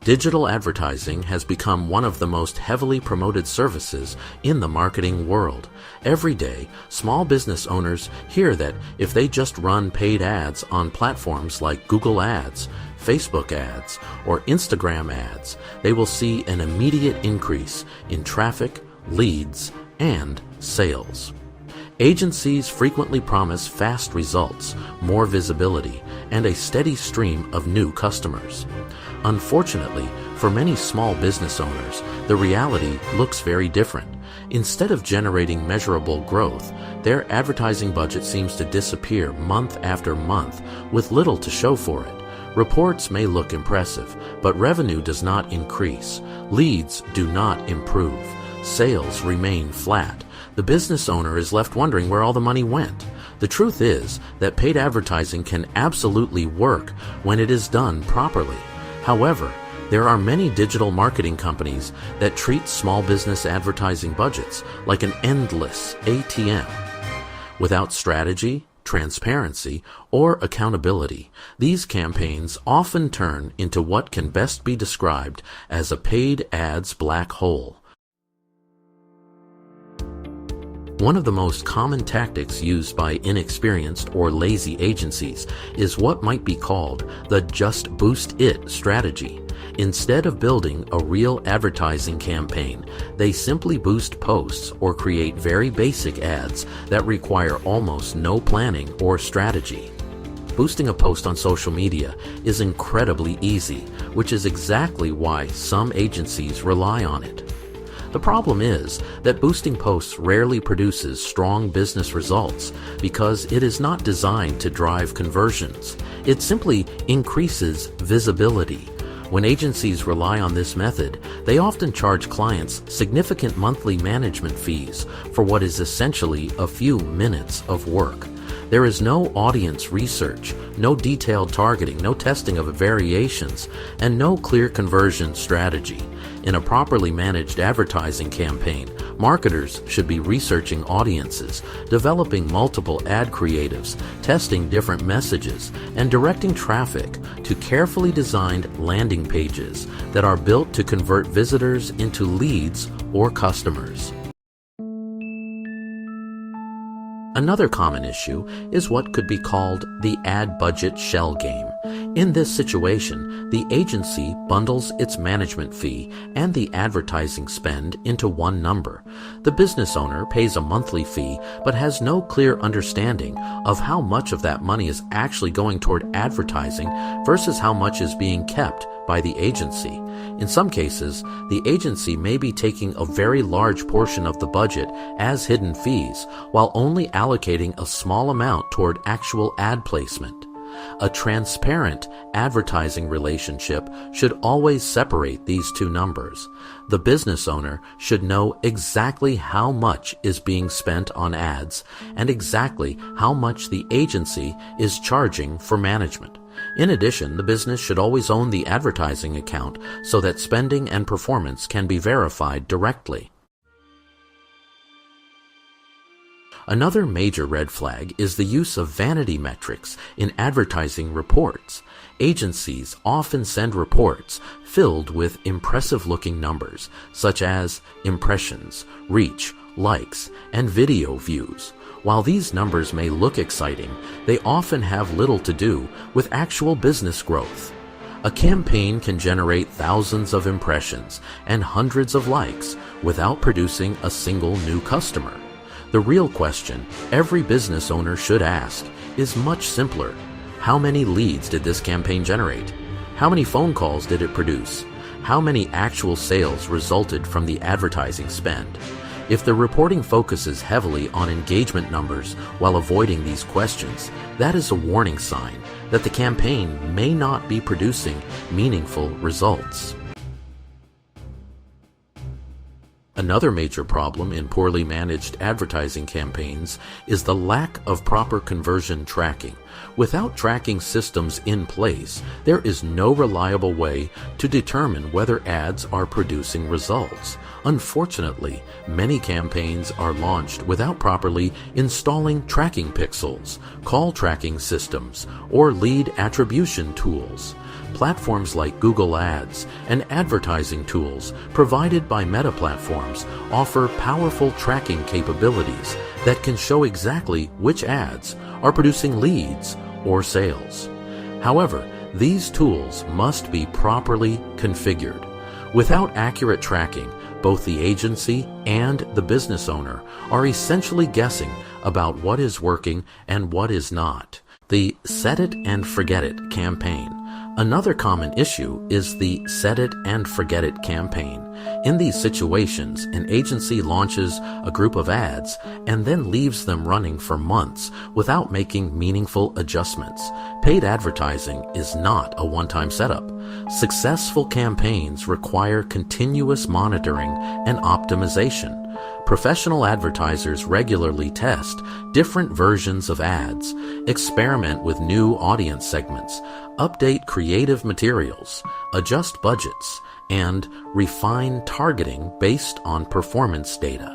Digital advertising has become one of the most heavily promoted services in the marketing world. Every day, small business owners hear that if they just run paid ads on platforms like Google Ads, Facebook ads, or Instagram ads, they will see an immediate increase in traffic, leads, and sales. Agencies frequently promise fast results, more visibility, and a steady stream of new customers. Unfortunately, for many small business owners, the reality looks very different. Instead of generating measurable growth, their advertising budget seems to disappear month after month with little to show for it. Reports may look impressive, but revenue does not increase. Leads do not improve. Sales remain flat. The business owner is left wondering where all the money went. The truth is that paid advertising can absolutely work when it is done properly. However, there are many digital marketing companies that treat small business advertising budgets like an endless ATM. Without strategy, transparency, or accountability, these campaigns often turn into what can best be described as a paid ads black hole. One of the most common tactics used by inexperienced or lazy agencies is what might be called the just boost it strategy. Instead of building a real advertising campaign, they simply boost posts or create very basic ads that require almost no planning or strategy. Boosting a post on social media is incredibly easy, which is exactly why some agencies rely on it. The problem is that boosting posts rarely produces strong business results because it is not designed to drive conversions. It simply increases visibility. When agencies rely on this method, they often charge clients significant monthly management fees for what is essentially a few minutes of work. There is no audience research, no detailed targeting, no testing of variations, and no clear conversion strategy. In a properly managed advertising campaign, marketers should be researching audiences, developing multiple ad creatives, testing different messages, and directing traffic to carefully designed landing pages that are built to convert visitors into leads or customers. Another common issue is what could be called the ad budget shell game. In this situation, the agency bundles its management fee and the advertising spend into one number. The business owner pays a monthly fee but has no clear understanding of how much of that money is actually going toward advertising versus how much is being kept by the agency. In some cases, the agency may be taking a very large portion of the budget as hidden fees while only allocating a small amount toward actual ad placement. A transparent advertising relationship should always separate these two numbers. The business owner should know exactly how much is being spent on ads and exactly how much the agency is charging for management. In addition, the business should always own the advertising account so that spending and performance can be verified directly. Another major red flag is the use of vanity metrics in advertising reports. Agencies often send reports filled with impressive-looking numbers, such as impressions, reach, likes, and video views. While these numbers may look exciting, they often have little to do with actual business growth. A campaign can generate thousands of impressions and hundreds of likes without producing a single new customer. The real question every business owner should ask is much simpler. How many leads did this campaign generate? How many phone calls did it produce? How many actual sales resulted from the advertising spend? If the reporting focuses heavily on engagement numbers while avoiding these questions, that is a warning sign that the campaign may not be producing meaningful results. Another major problem in poorly managed advertising campaigns is the lack of proper conversion tracking. Without tracking systems in place, there is no reliable way to determine whether ads are producing results. Unfortunately, many campaigns are launched without properly installing tracking pixels, call tracking systems, or lead attribution tools. Platforms like Google Ads and advertising tools provided by Meta platforms offer powerful tracking capabilities that can show exactly which ads are producing leads or sales. However, these tools must be properly configured. Without accurate tracking, both the agency and the business owner are essentially guessing about what is working and what is not. The set it and forget it campaign. Another common issue is the set it and forget it campaign. In these situations, an agency launches a group of ads and then leaves them running for months without making meaningful adjustments. Paid advertising is not a one-time setup. Successful campaigns require continuous monitoring and optimization. Professional advertisers regularly test different versions of ads, experiment with new audience segments, update creative materials, adjust budgets, and refine targeting based on performance data.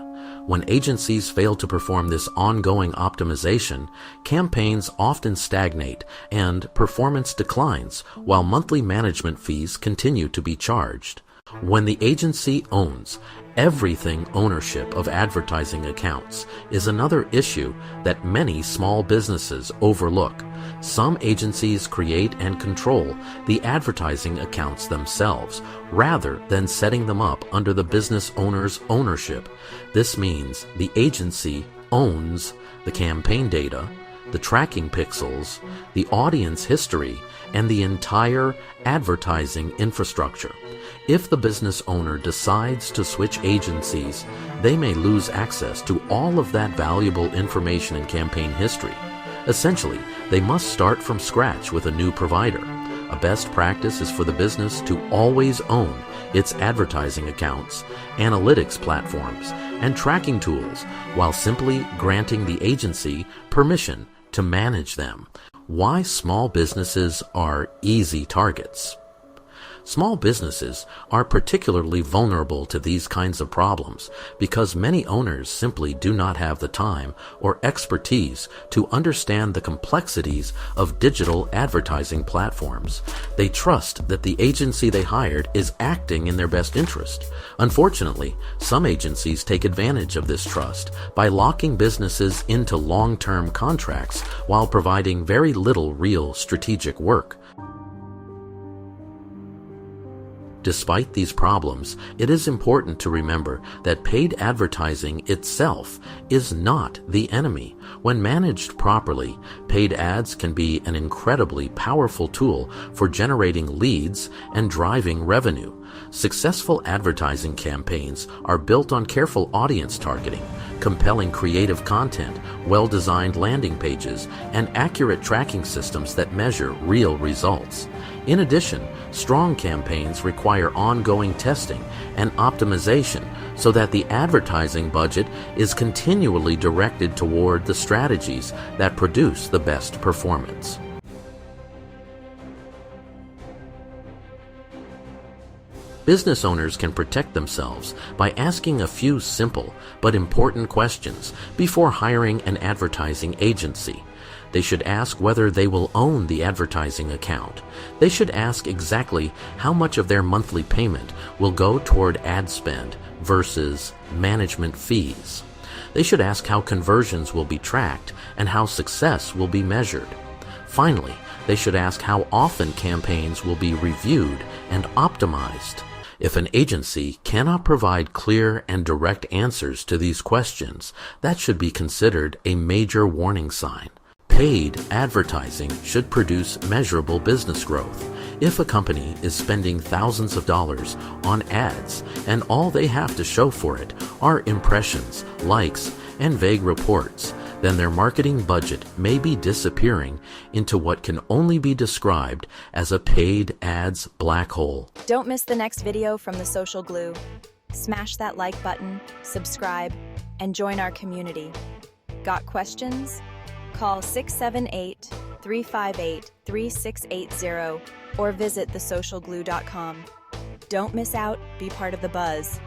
When agencies fail to perform this ongoing optimization, campaigns often stagnate and performance declines while monthly management fees continue to be charged. When the agency owns everything, ownership of advertising accounts is another issue that many small businesses overlook. Some agencies create and control the advertising accounts themselves rather than setting them up under the business owner's ownership. This means the agency owns the campaign data, the tracking pixels, the audience history, and the entire advertising infrastructure. If the business owner decides to switch agencies, they may lose access to all of that valuable information and campaign history. Essentially, they must start from scratch with a new provider. A best practice is for the business to always own its advertising accounts, analytics platforms, and tracking tools, while simply granting the agency permission to manage them. Why small businesses are easy targets. Small businesses are particularly vulnerable to these kinds of problems because many owners simply do not have the time or expertise to understand the complexities of digital advertising platforms. They trust that the agency they hired is acting in their best interest. Unfortunately, some agencies take advantage of this trust by locking businesses into long-term contracts while providing very little real strategic work. Despite these problems, it is important to remember that paid advertising itself is not the enemy. When managed properly, paid ads can be an incredibly powerful tool for generating leads and driving revenue. Successful advertising campaigns are built on careful audience targeting, compelling creative content, well-designed landing pages, and accurate tracking systems that measure real results. In addition, strong campaigns require ongoing testing and optimization so that the advertising budget is continually directed toward the strategies that produce the best performance. Business owners can protect themselves by asking a few simple but important questions before hiring an advertising agency. They should ask whether they will own the advertising account. They should ask exactly how much of their monthly payment will go toward ad spend versus management fees. They should ask how conversions will be tracked and how success will be measured. Finally, they should ask how often campaigns will be reviewed and optimized. If an agency cannot provide clear and direct answers to these questions, that should be considered a major warning sign. Paid advertising should produce measurable business growth. If a company is spending thousands of dollars on ads and all they have to show for it are impressions, likes, and vague reports, then their marketing budget may be disappearing into what can only be described as a paid ads black hole. Don't miss the next video from the Social Glue. Smash that like button, subscribe, and join our community. Got questions? Call 678-358-3680 or visit thesocialglue.com. Don't miss out, be part of the buzz.